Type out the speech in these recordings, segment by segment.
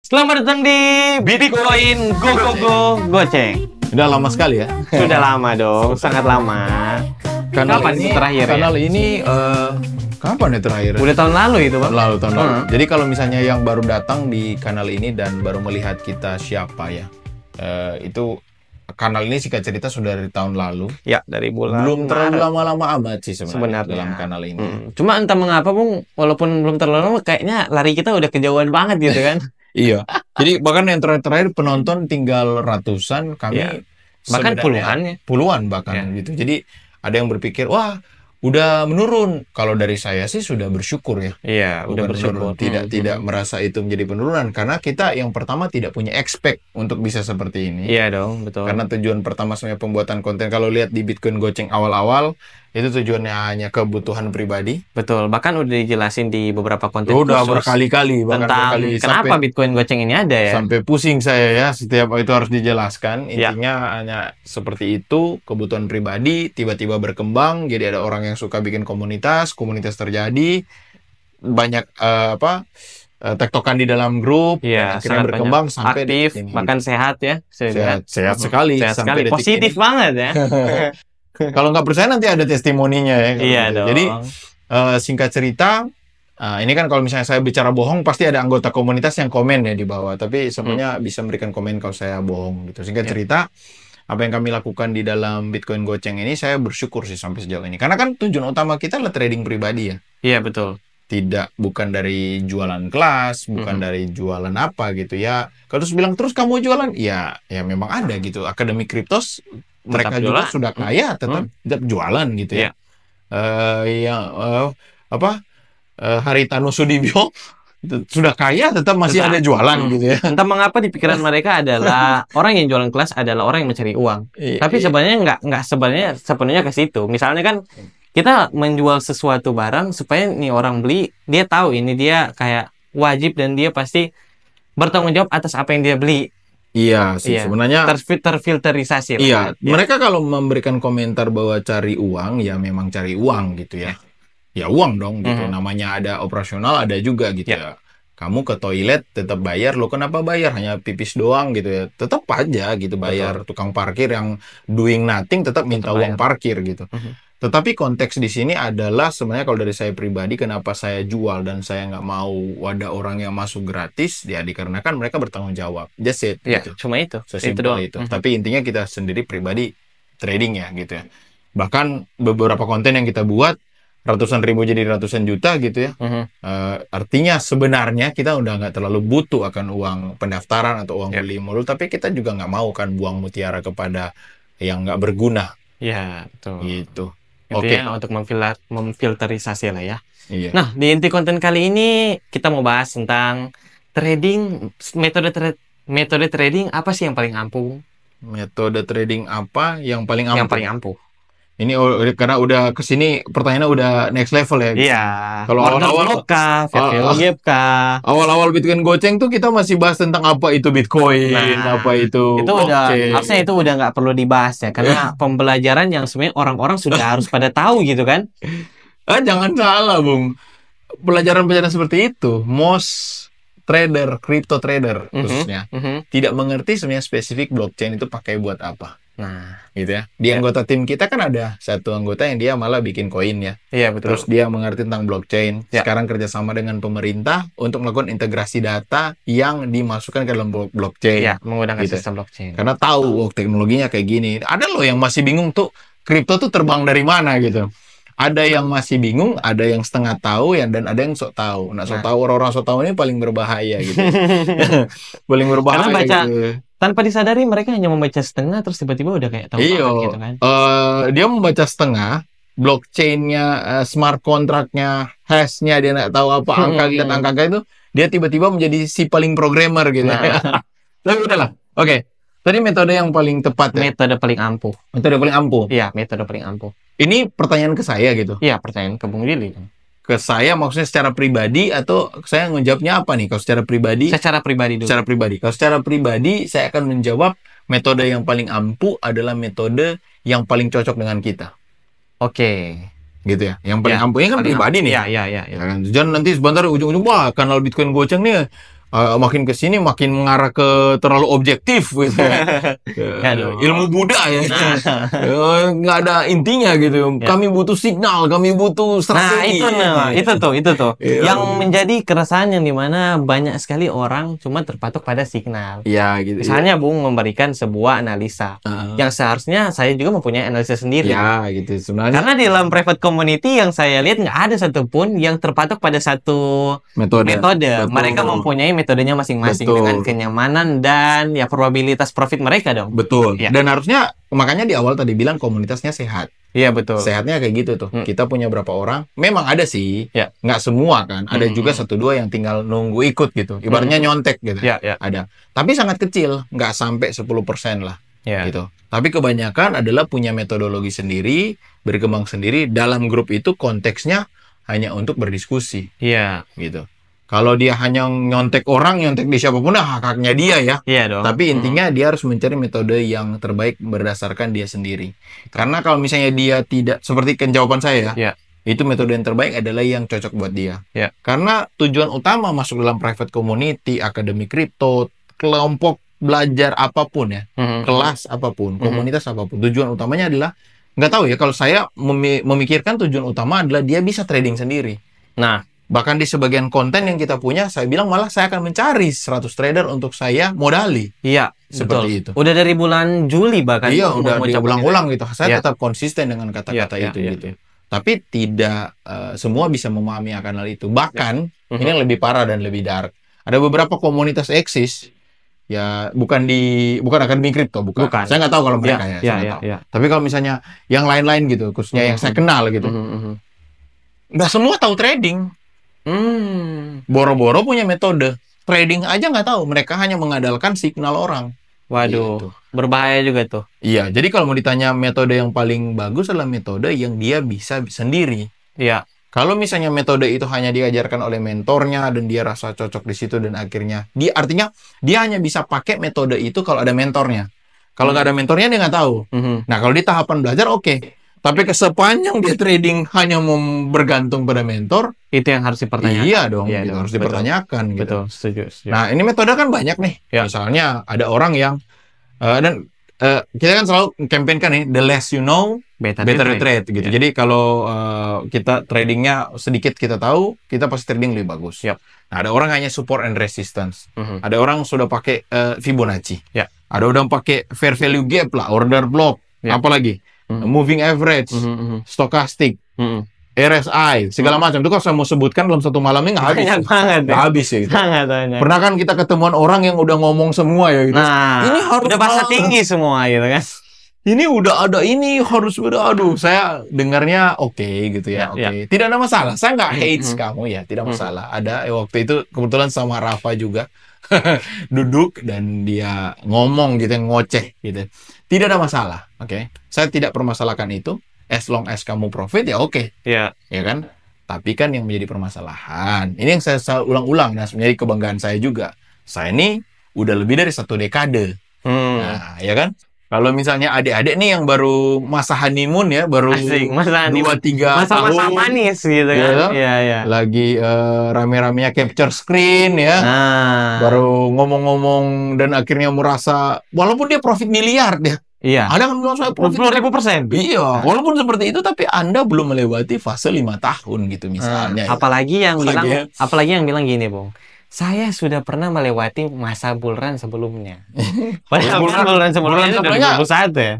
Selamat datang di Bitcoin Goceng. Udah lama sekali ya? Sudah lama dong, sangat lama. Kapan ini terakhir kanal ya? ini kapan ya terakhir? Udah tahun lalu itu, Bang. Tahun lalu. Jadi kalau misalnya yang baru datang di kanal ini dan baru melihat kita siapa ya, itu kanal ini singkat cerita sudah dari tahun lalu. Ya, dari bulan Belum terlalu Maret lama-lama amat sih sebenarnya dalam kanal ini. Cuma entah mengapa, Bung, walaupun belum terlalu lama, kayaknya lari kita udah kejauhan banget gitu kan. Iya. Jadi bahkan yang terakhir penonton tinggal ratusan, kami Ya. Bahkan puluhan ya. Puluhan bahkan gitu. Jadi ada yang berpikir, wah udah menurun. Kalau dari saya sih sudah bersyukur ya. Iya, udah Bukan bersyukur. menurun. Tidak merasa itu menjadi penurunan karena kita yang pertama tidak punya expect untuk bisa seperti ini. Iya dong, betul. Karena tujuan pertama sebenarnya pembuatan konten, kalau lihat di Bitcoin Goceng awal-awal itu tujuannya hanya kebutuhan pribadi. Betul, bahkan udah dijelasin di beberapa konten Udah khusus berkali-kali tentang kenapa Bitcoin Goceng ini ada ya. Sampai pusing saya ya, setiap itu harus dijelaskan. Intinya hanya seperti itu, kebutuhan pribadi tiba-tiba berkembang, jadi ada orang yang suka bikin komunitas terjadi, banyak tektokan di dalam grup, Iya, akhirnya berkembang sampai aktif, bahkan sehat ya. sehat sekali, Sehat sampai sekali, detik positif ini. banget ya. Kalau nggak percaya nanti ada testimoninya ya. Iya gitu. dong. Jadi singkat cerita, ini kan kalau misalnya saya bicara bohong, pasti ada anggota komunitas yang komen ya di bawah. Tapi sebenarnya bisa memberikan komen kalau saya bohong gitu. Singkat cerita, apa yang kami lakukan di dalam Bitcoin Goceng ini, saya bersyukur sih sampai sejauh ini. Karena kan tujuan utama kita adalah trading pribadi ya. Iya, betul. Bukan dari jualan kelas, bukan dari jualan apa gitu ya. Kalau terus bilang terus kamu jualan, ya memang ada gitu. Akademi Kriptos mereka juga sudah kaya, tetap jualan gitu ya. Haritano Sudibyo sudah kaya, tetap masih ada jualan gitu ya. Entah mengapa di pikiran mereka adalah orang yang jualan kelas adalah orang yang mencari uang. Tapi sebenarnya nggak sepenuhnya ke situ. Misalnya kan kita menjual sesuatu barang supaya nih orang beli, dia tahu ini dia kayak wajib dan dia pasti bertanggung jawab atas apa yang dia beli. Iya sih, sebenarnya terfilterisasi lah. Iya, mereka kalau memberikan komentar bahwa cari uang, ya memang cari uang gitu ya. Ya uang dong gitu. Namanya ada operasional, ada juga gitu ya. Kamu ke toilet tetap bayar, lo kenapa bayar? Hanya pipis doang gitu ya. Tetap aja gitu bayar. Tukang parkir yang doing nothing tetap minta uang parkir gitu. Tetapi konteks di sini adalah sebenarnya kalau dari saya pribadi, kenapa saya jual dan saya nggak mau ada orang yang masuk gratis, ya dikarenakan mereka bertanggung jawab. Just it. Ya, gitu. cuma itu. Sesimpel itu. Tapi intinya kita sendiri pribadi trading ya gitu ya. Bahkan beberapa konten yang kita buat ratusan ribu jadi ratusan juta gitu ya. Artinya sebenarnya kita udah nggak terlalu butuh akan uang pendaftaran atau uang beli modul, tapi kita juga nggak mau kan buang mutiara kepada yang nggak berguna. Ya, betul. Gitu. Intinya untuk memfilterisasi lah ya. Iya. Nah, di inti konten kali ini kita mau bahas tentang trading, metode trading apa sih yang paling ampuh? Metode trading apa yang paling ampuh? Yang paling ampuh. Ini karena udah kesini pertanyaannya udah next level ya. Iya. Kalau awal-awal Bitcoin Goceng tuh kita masih bahas tentang apa itu Bitcoin, apa itu. Itu udah harusnya itu udah nggak perlu dibahas ya, karena pembelajaran yang sebenarnya orang-orang sudah harus pada tahu gitu kan. Jangan salah, Bung. Pelajaran-pelajaran seperti itu, most trader, crypto trader khususnya, tidak mengerti sebenarnya spesifik blockchain itu pakai buat apa. Nah, gitu ya. Di anggota tim kita kan ada satu anggota yang dia malah bikin koin ya. Iya, betul. Terus dia mengerti tentang blockchain. Sekarang kerjasama dengan pemerintah untuk melakukan integrasi data yang dimasukkan ke dalam blockchain. Iya, menggunakan gitu. sistem blockchain. Karena tahu teknologinya kayak gini. Ada loh yang masih bingung tuh kripto tuh terbang dari mana gitu. Ada yang masih bingung, ada yang setengah tahu ya, dan ada yang sok tahu. Nah, sok tahu, orang-orang sok tahu ini paling berbahaya gitu. Paling berbahaya. Karena baca gitu. Tanpa disadari mereka hanya membaca setengah terus tiba-tiba udah kayak tahu banget gitu kan. Dia membaca setengah, blockchain-nya, smart contract-nya, hash-nya dia nggak tahu apa, lihat angka itu, dia tiba-tiba menjadi si paling programmer gitu. Tapi udahlah. Oke. Tadi metode yang paling tepat ya? Metode paling ampuh. Metode paling ampuh? Iya, metode paling ampuh. Ini pertanyaan ke saya gitu? Iya, pertanyaan ke Bung Willy. Ke saya maksudnya secara pribadi atau saya menjawabnya apa nih? Kalau secara pribadi? Secara pribadi dulu. Secara pribadi. Kalau secara pribadi saya akan menjawab metode yang paling ampuh adalah metode yang paling cocok dengan kita. Oke. Gitu ya. Yang paling ampuh ini kan pribadi nih. Iya. Jangan nanti sebentar ujung-ujung wah kanal Bitcoin Goceng nih makin ke sini makin mengarah ke terlalu objektif gitu. Ilmu Buddha ya. Nggak ada intinya gitu. Kami butuh signal, kami butuh strategi. Itu tuh. Yang menjadi keresahan yang dimana banyak sekali orang cuma terpatok pada signal. Iya gitu. Misalnya Bung memberikan sebuah analisa yang seharusnya saya juga mempunyai analisa sendiri. Ya gitu sebenarnya. Karena di dalam private community yang saya lihat nggak ada satupun yang terpatok pada satu metode. Mereka mempunyai metodenya masing-masing dengan kenyamanan dan ya probabilitas profit mereka dong. Betul. Ya. Dan harusnya makanya di awal tadi bilang komunitasnya sehat. Iya betul. Sehatnya kayak gitu tuh. Kita punya berapa orang? Memang ada sih. Nggak semua kan. Ada juga 1-2 yang tinggal nunggu ikut gitu. Ibaratnya nyontek gitu. Ada. Tapi sangat kecil. Nggak sampai 10% lah. Gitu. Tapi kebanyakan adalah punya metodologi sendiri, berkembang sendiri. Dalam grup itu konteksnya hanya untuk berdiskusi. Iya. Gitu. Kalau dia hanya nyontek orang, nyontek di siapapun, hak-haknya dia ya. Iya dong. Tapi intinya dia harus mencari metode yang terbaik berdasarkan dia sendiri. Karena kalau misalnya dia tidak, seperti jawaban saya ya, itu metode yang terbaik adalah yang cocok buat dia. Karena tujuan utama masuk dalam private community, akademi kripto, kelompok belajar apapun ya, kelas apapun, komunitas apapun, tujuan utamanya adalah, nggak tahu ya, kalau saya memikirkan tujuan utama adalah dia bisa trading sendiri. Nah, bahkan di sebagian konten yang kita punya, saya bilang malah saya akan mencari 100 trader untuk saya modali. Iya, seperti itu. Udah dari bulan Juli bahkan. Iya, udah diulang-ulang gitu. Saya tetap konsisten dengan kata-kata itu gitu. Tapi tidak semua bisa memahami akan hal itu. Bahkan ini yang lebih parah dan lebih dark. Ada beberapa komunitas eksis ya bukan akademi kripto, bukan. Saya nggak tahu kalau mereka Tapi kalau misalnya yang lain-lain gitu, khususnya yang saya kenal gitu, nggak semua tahu trading. Boro-boro punya metode trading aja nggak tahu, mereka hanya mengandalkan signal orang. Waduh, gitu. Berbahaya juga tuh. Iya, jadi kalau mau ditanya metode yang paling bagus adalah metode yang dia bisa sendiri. Iya. Kalau misalnya metode itu hanya diajarkan oleh mentornya dan dia rasa cocok di situ dan akhirnya artinya dia hanya bisa pakai metode itu kalau ada mentornya. Kalau nggak ada mentornya dia nggak tahu. Nah kalau di tahapan belajar oke. Tapi sepanjang dia trading hanya bergantung pada mentor, itu yang harus dipertanyakan. Iya dong, gitu, harus dipertanyakan. Gitu. Betul, setuju. Nah, ini metode kan banyak nih. Misalnya ada orang yang kita kan selalu campaign-kan nih, the less you know, better you trade gitu. Jadi kalau kita tradingnya sedikit kita tahu, kita pasti trading lebih bagus. Nah, ada orang hanya support and resistance. Ada orang sudah pakai Fibonacci. Ada orang pakai fair value gap lah, order block, apalagi moving average, stokastik, RSI, segala macam. Itu kalau saya mau sebutkan dalam satu malam ini nggak habis. Banyak banget ya. Habis ya. Gitu. Sangat banyak. Pernah kan kita ketemuan orang yang udah ngomong semua ya gitu. Nah, ini harus udah bahasa tinggi semua gitu kan. Ini udah ada ini harus aduh, saya dengarnya oke gitu ya. Oke. Tidak ada masalah. Saya nggak hates kamu ya, tidak masalah. Ada waktu itu kebetulan sama Rafa juga duduk dan dia ngomong gitu, ngoceh gitu. Tidak ada masalah, oke. Saya tidak permasalahkan itu. As long as kamu profit ya oke. Ya kan? Tapi kan yang menjadi permasalahan, ini yang saya ulang-ulang, nah menjadi kebanggaan saya juga. Saya ini udah lebih dari 1 dekade. Nah, ya kan? Kalau misalnya adik-adik nih yang baru masa honeymoon ya, baru 2-3 tahun. Masa manis gitu kan. Iya. Lagi rame-ramenya capture screen ya. Baru ngomong-ngomong dan akhirnya merasa, walaupun dia profit miliar dia. Iya. Ada kan bilang saya profit 10.000%. Iya. Walaupun seperti itu, tapi Anda belum melewati fase 5 tahun gitu misalnya. Apalagi yang bilang gini, Bung. Saya sudah pernah melewati masa bull run sebelumnya. Padahal bull run sebelumnya itu 2021 ya.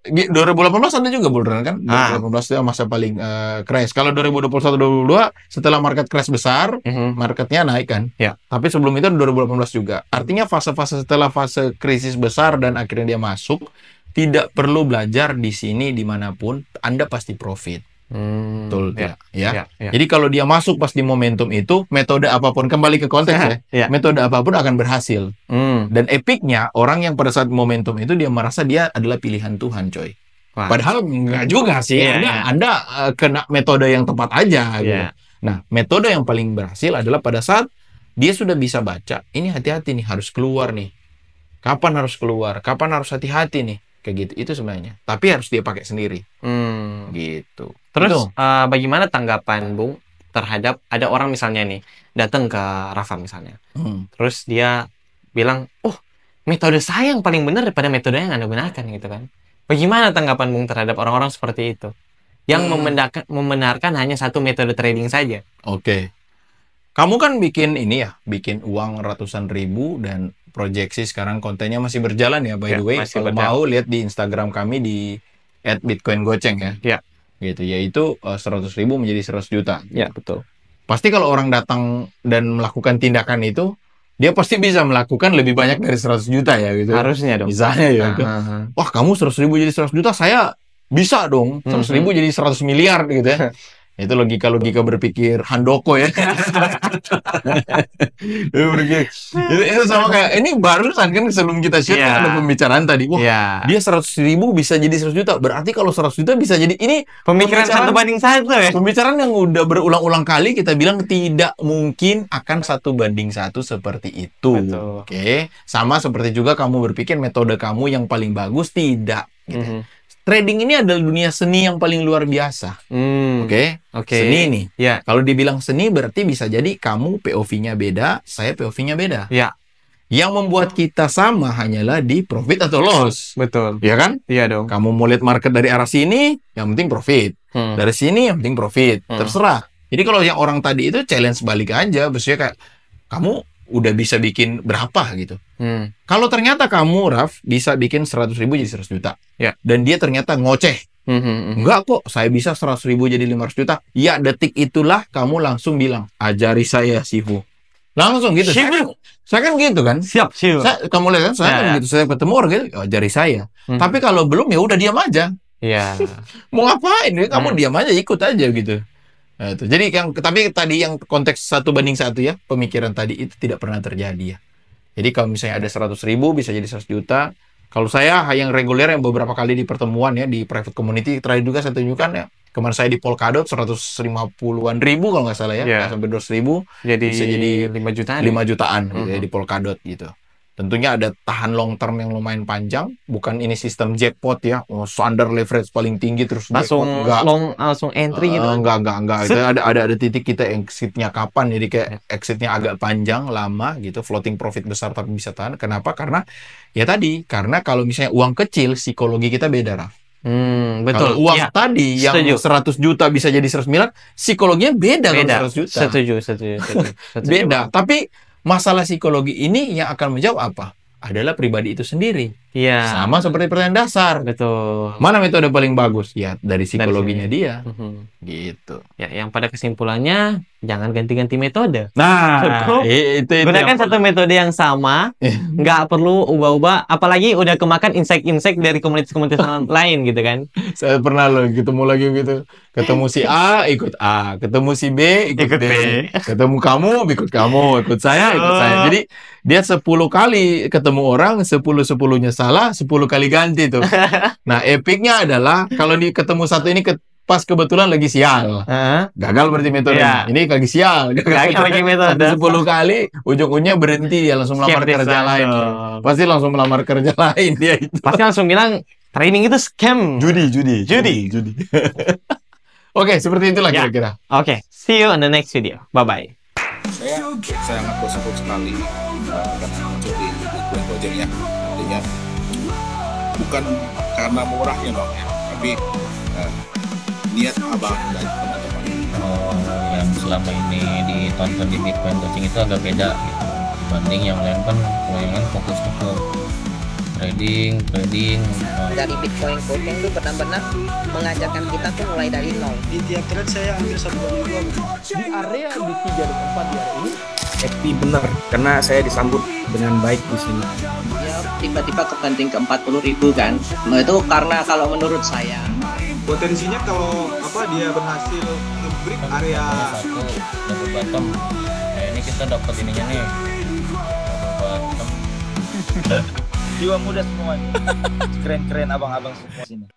2018 ada juga bull run kan. 2018 itu masa paling crash. Kalau 2021-2022 setelah market crash besar, marketnya naik kan. Tapi sebelum itu 2018 juga. Artinya fase-fase setelah fase krisis besar dan akhirnya dia masuk, tidak perlu belajar di sini dimanapun, Anda pasti profit. Betul ya. Jadi kalau dia masuk pas di momentum itu, metode apapun, kembali ke konteks metode apapun akan berhasil. Dan epicnya orang yang pada saat momentum itu dia merasa dia adalah pilihan Tuhan, coy. Padahal enggak juga sih. Anda kena metode yang tepat aja gitu. Nah, metode yang paling berhasil adalah pada saat dia sudah bisa baca, ini hati-hati nih, harus keluar nih. Kapan harus keluar? Kapan harus hati-hati nih? Kayak gitu, itu sebenarnya. Tapi harus dia pakai sendiri. Gitu. Terus bagaimana tanggapan Bung terhadap ada orang misalnya nih datang ke Rafa misalnya, terus dia bilang, oh metode saya yang paling benar daripada metode yang Anda gunakan gitu kan. Bagaimana tanggapan Bung terhadap orang-orang seperti itu yang membenarkan hanya satu metode trading saja? Oke. Kamu kan bikin ini ya, bikin uang ratusan ribu dan proyeksi sekarang kontennya masih berjalan ya, by the way. Kalau mau lihat di Instagram kami di @bitcoingoceng ya. Ya. Gitu, yaitu 100 ribu menjadi 100 juta. Ya, betul. Pasti kalau orang datang dan melakukan tindakan itu, dia pasti bisa melakukan lebih banyak dari 100 juta ya gitu. Harusnya dong. Misalnya ya. Wah, kamu 100 ribu jadi 100 juta, saya bisa dong 100 ribu jadi 100 miliar gitu ya. Itu logika berpikir Handoko ya. Itu sama kayak ini barusan kan sebelum kita shoot ada pembicaraan tadi. Wah, dia 100 ribu bisa jadi 100 juta. Berarti kalau 100 juta bisa jadi ini pemikiran 1:1 ya. Pembicaraan yang udah berulang-ulang kali kita bilang tidak mungkin akan 1:1 seperti itu. Oke. Sama seperti juga kamu berpikir metode kamu yang paling bagus tidak gitu. Trading ini adalah dunia seni yang paling luar biasa. Oke. Seni nih. Ya. Kalau dibilang seni berarti bisa jadi kamu POV-nya beda, saya POV-nya beda. Ya. Yang membuat kita sama hanyalah di profit atau loss. Betul. Iya kan? Iya dong. Kamu mau lihat market dari arah sini, yang penting profit. Dari sini yang penting profit. Terserah. Jadi kalau yang orang tadi itu challenge balik aja, maksudnya kayak kamu udah bisa bikin berapa gitu. Kalau ternyata kamu, Raf, bisa bikin 100 ribu jadi 100 juta. Dan dia ternyata ngoceh. Enggak kok, saya bisa 100 ribu jadi 500 juta. Ya, detik itulah kamu langsung bilang, ajari saya, Sifu. Langsung gitu. Saya kan gitu kan. Siap. Kamu lihat kan, saya kan gitu. Saya ketemu orang gitu, ajari saya. Tapi kalau belum, ya udah diam aja. Iya. Mau ngapain? Kamu diam aja, ikut aja gitu. Nah, itu. Jadi tapi tadi yang konteks 1:1 ya, pemikiran tadi itu tidak pernah terjadi ya. Jadi kalau misalnya ada 100 ribu bisa jadi 100 juta. Kalau saya yang reguler yang beberapa kali di pertemuan ya di private community terakhir juga saya tunjukkan ya. Kemarin saya di Polkadot 150-an ribu kalau nggak salah ya, sampai 200 ribu. Bisa jadi 5 jutaan. 5 jutaan gitu ya, di Polkadot gitu. Tentunya ada tahan long term yang lumayan panjang, bukan ini sistem jackpot ya, standar leverage paling tinggi terus langsung langsung entry gitu. Enggak. Itu ada titik kita exitnya kapan, jadi kayak exitnya agak panjang, lama gitu, floating profit besar tapi bisa tahan. Kenapa? Karena kalau misalnya uang kecil, psikologi kita beda, Raf. Betul. Kalau uang tadi yang 100 juta bisa jadi 100 miliar, psikologinya beda. Kalau 100 juta. Setuju. Beda, tapi masalah psikologi ini yang akan menjawab apa? Adalah pribadi itu sendiri. Iya. Sama seperti pertanyaan dasar. Betul. Mana metode paling bagus? Ya, dari psikologinya dia. Gitu. Ya, yang pada kesimpulannya jangan ganti-ganti metode. Nah, itu gunakan satu metode yang sama, nggak perlu ubah-ubah, apalagi udah kemakan insight-insight dari komunitas-komunitas lain gitu kan. Saya pernah loh ketemu lagi gitu. Ketemu si A, ikut A. Ketemu si B, ikut B. Ketemu kamu, ikut kamu. Ikut saya, ikut saya. Jadi, dia 10 kali ketemu orang, 10-10-nya salah, 10 kali ganti tuh. Nah, epicnya adalah, kalau ketemu satu ini pas kebetulan lagi sial. Gagal berarti metode. Ini lagi sial. Gagal lagi metode. 10 kali, ujung-ujungnya berhenti dia langsung melamar kerja lain. Pasti langsung melamar kerja lain dia itu. Pasti langsung bilang, training itu scam. Judi. Oke, seperti itulah kira-kira. Oke, see you on the next video. Bye-bye. Saya sangat bersyukur sekali karena muncul di Bitcoin Gojek ya. Artinya bukan karena murahnya dong ya, tapi niat abang dan teman-teman yang selama ini ditonton di Bitcoin Coaching itu agak beda gitu dibanding yang lain. Kan kalau yang lain fokusnya ke trading dari Bitcoin Coaching itu benar-benar mengajarkan kita tuh mulai dari nol. Di tiap trade saya ambil 1,2 di area di 3 dan 4 di area ini happy bener karena saya disambut dengan baik di sini. Ya tiba-tiba kebanting ke 40.000 kan. Nah, itu karena kalau menurut saya potensinya kalau dia berhasil nge-break area satu double bottom. Nah, ini kita dapat ininya nih. Double bottom. Jiwa muda semua. Keren-keren abang-abang semua sini.